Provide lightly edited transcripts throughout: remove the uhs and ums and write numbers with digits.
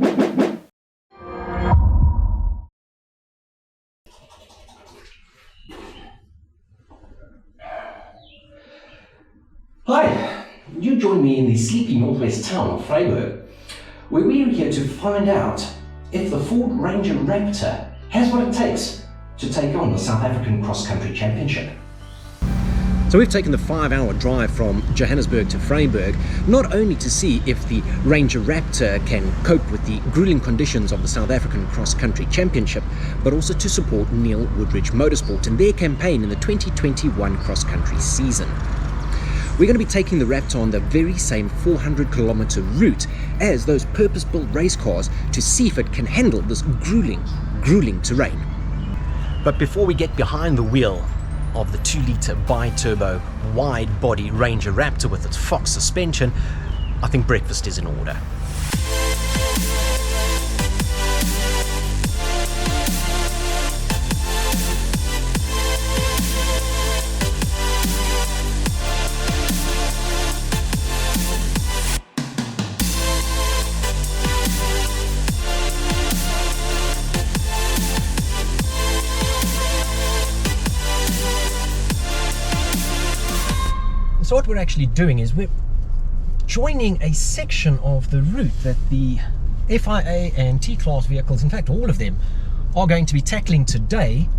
Hi, you join me in the sleepy northwest town of Vryburg, where we are here to find out if the Ford Ranger Raptor has what it takes to take on the South African Cross Country Championship. So we've taken the 5-hour drive from Johannesburg to Vryburg, not only to see if the Ranger Raptor can cope with the grueling conditions of the South African Cross Country Championship, but also to support Neil Woodridge Motorsport in their campaign in the 2021 cross country season. We're going to be taking the Raptor on the very same 400-kilometer route as those purpose-built race cars to see if it can handle this grueling terrain. But before we get behind the wheel of the 2-litre bi-turbo wide-body Ranger Raptor with its Fox suspension, I think breakfast is in order. So what we're actually doing is we're joining a section of the route that the FIA and T-Class vehicles, in fact all of them, are going to be tackling today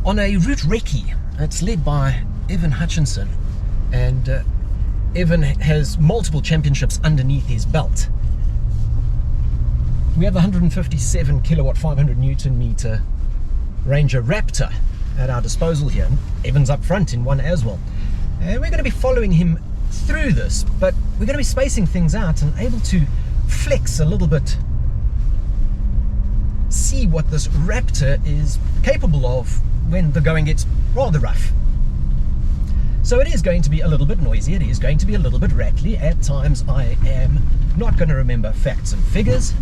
on a route recce. It's led by Evan Hutchinson, and Evan has multiple championships underneath his belt. We have the 157 kilowatt 500 Newton meter Ranger Raptor at our disposal here. Evan's up front in one as well, and we're going to be following him through this, but we're going to be spacing things out and able to flex a little bit, see what this Raptor is capable of when the going gets rather rough. So it is going to be a little bit noisy, it is going to be a little bit rattly at times. I am not going to remember facts and figures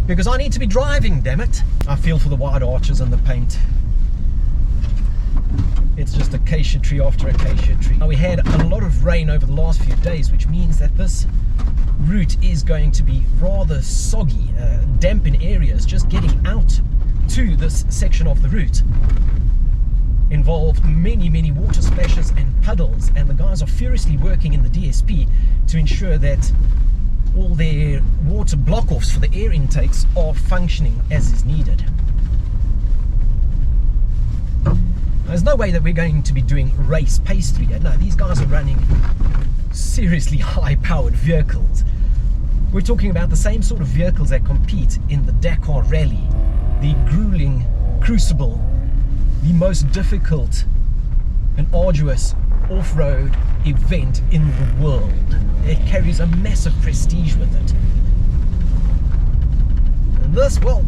because I need to be driving, damn it. I feel for the wide arches and the paint. It's just acacia tree after acacia tree. Now, we had a lot of rain over the last few days, which means that this route is going to be rather soggy, damp in areas. Just getting out to this section of the route involved many water splashes and puddles, and the guys are furiously working in the DSP to ensure that all their water block-offs for the air intakes are functioning as is needed. There's no way that we're going to be doing race pace through here. No, these guys are running seriously high-powered vehicles. We're talking about the same sort of vehicles that compete in the Dakar Rally, the grueling Crucible, the most difficult and arduous off-road event in the world. It carries a massive prestige with it. And this, well,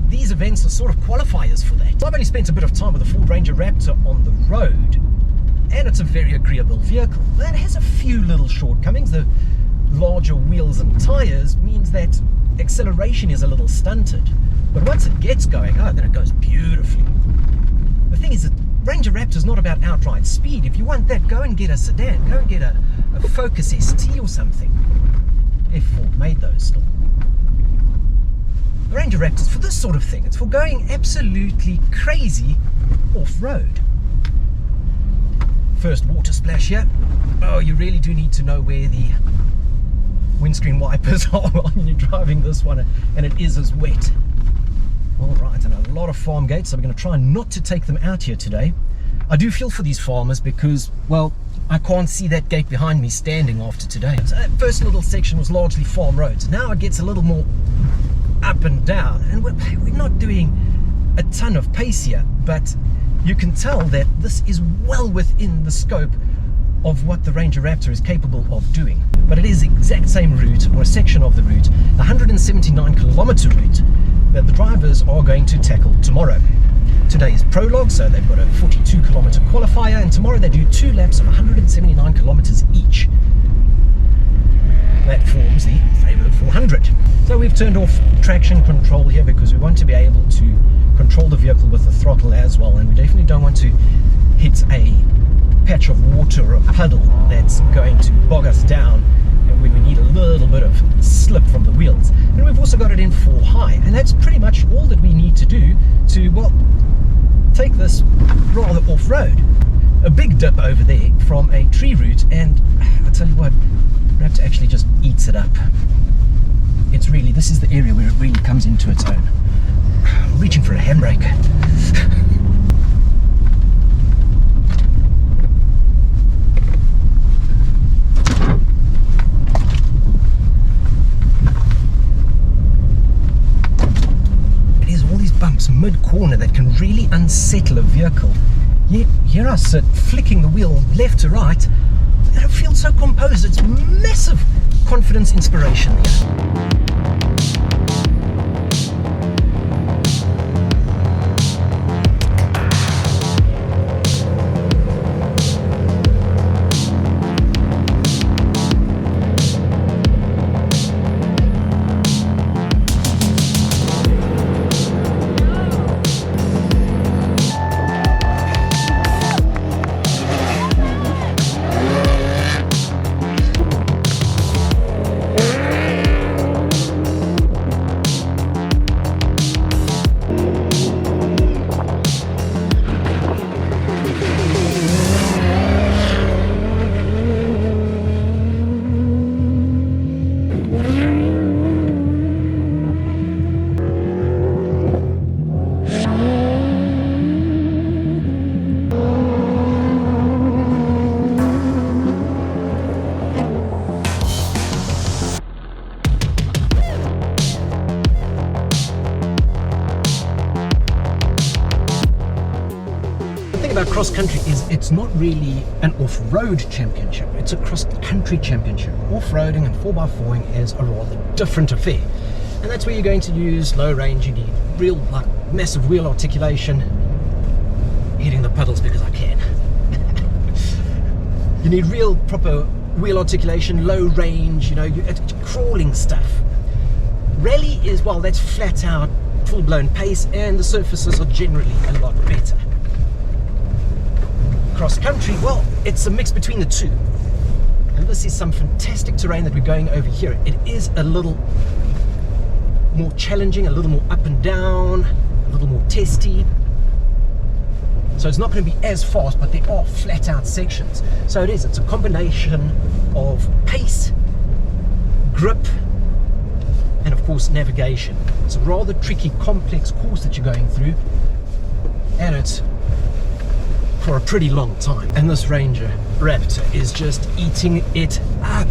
these events are sort of qualifiers for that. I've only spent a bit of time with the Ford Ranger Raptor on the road, and it's a very agreeable vehicle. That has a few little shortcomings. The larger wheels and tires means that acceleration is a little stunted, but once it gets going, oh, then it goes beautifully. The thing is that Ranger Raptor is not about outright speed. If you want that, go and get a sedan, go and get a Focus ST or something, if Ford made those still. The Ranger Raptor is for this sort of thing. It's for going absolutely crazy off-road. First water splash here. Oh, you really do need to know where the windscreen wipers are when you're driving this one, and it is as wet. Alright, and a lot of farm gates, so we're going to try not to take them out here today. I do feel for these farmers because, well, I can't see that gate behind me standing after today. So that first little section was largely farm roads. Now it gets a little more up and down, and we're not doing a ton of pace here, but you can tell that this is well within the scope of what the Ranger Raptor is capable of doing. But it is the exact same route, or a section of the route, the 179 kilometer route that the drivers are going to tackle tomorrow. Today is prologue, so they've got a 42 kilometer qualifier, and tomorrow they do 2 laps of 179 kilometers each. That forms the Vryburg 400. So we've turned off traction control here because we want to be able to control the vehicle with the throttle as well, and we definitely don't want to hit a patch of water or a puddle that's going to bog us down and when we need a little bit also got it in 4 high, and that's pretty much all that we need to do to, well, take this rather off-road. A big dip over there from a tree root, and I'll tell you what, Raptor actually just eats it up. It's really, this is the area where it really comes into its own. I'm reaching for a handbrake. Bumps mid-corner that can really unsettle a vehicle. Yet here I sit flicking the wheel left to right, and it feels so composed. It's massive confidence inspiration here. About cross-country is it's not really an off-road championship, it's a cross-country championship. Off-roading and 4x4ing is a rather different affair, and that's where you're going to use low range. You need real, like, massive wheel articulation. Hitting the pedals because I can. You need real proper wheel articulation, low range, you know, crawling stuff. Rally is, well, that's flat out full-blown pace, and the surfaces are generally a lot better. Cross-country, well, it's a mix between the two, and this is some fantastic terrain that we're going over here. It is a little more challenging, a little more up and down, a little more testy, so it's not going to be as fast, but there are flat out sections. So it's a combination of pace, grip, and of course navigation. It's a rather tricky, complex course that you're going through, and it's for a pretty long time, and this Ranger Raptor is just eating it up.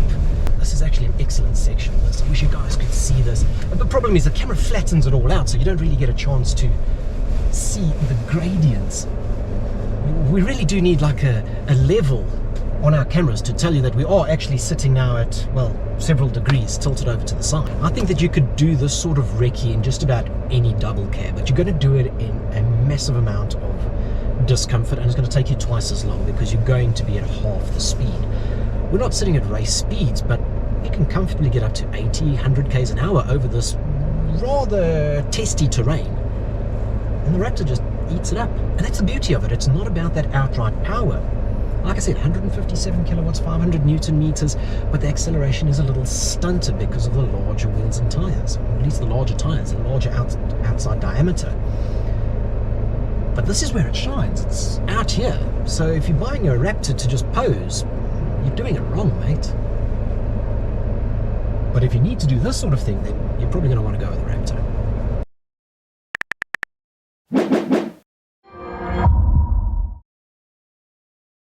This is actually an excellent section of this. I wish you guys could see this. But the problem is the camera flattens it all out, so you don't really get a chance to see the gradients. We really do need like a level on our cameras to tell you that we are actually sitting now at, well, several degrees tilted over to the side. I think that you could do this sort of recce in just about any double cab, but you're going to do it in a massive amount of discomfort, and it's going to take you twice as long because you're going to be at half the speed. We're not sitting at race speeds, but you can comfortably get up to 80, 100 k's an hour over this rather testy terrain, and the Raptor just eats it up. And that's the beauty of it. It's not about that outright power. Like I said, 157 kilowatts, 500 newton meters, but the acceleration is a little stunted because of the larger wheels and tires, or at least the larger tires, the larger outside diameter. But this is where it shines. It's out here. So if you're buying a Raptor to just pose, you're doing it wrong, mate. But if you need to do this sort of thing, then you're probably going to want to go with a Raptor.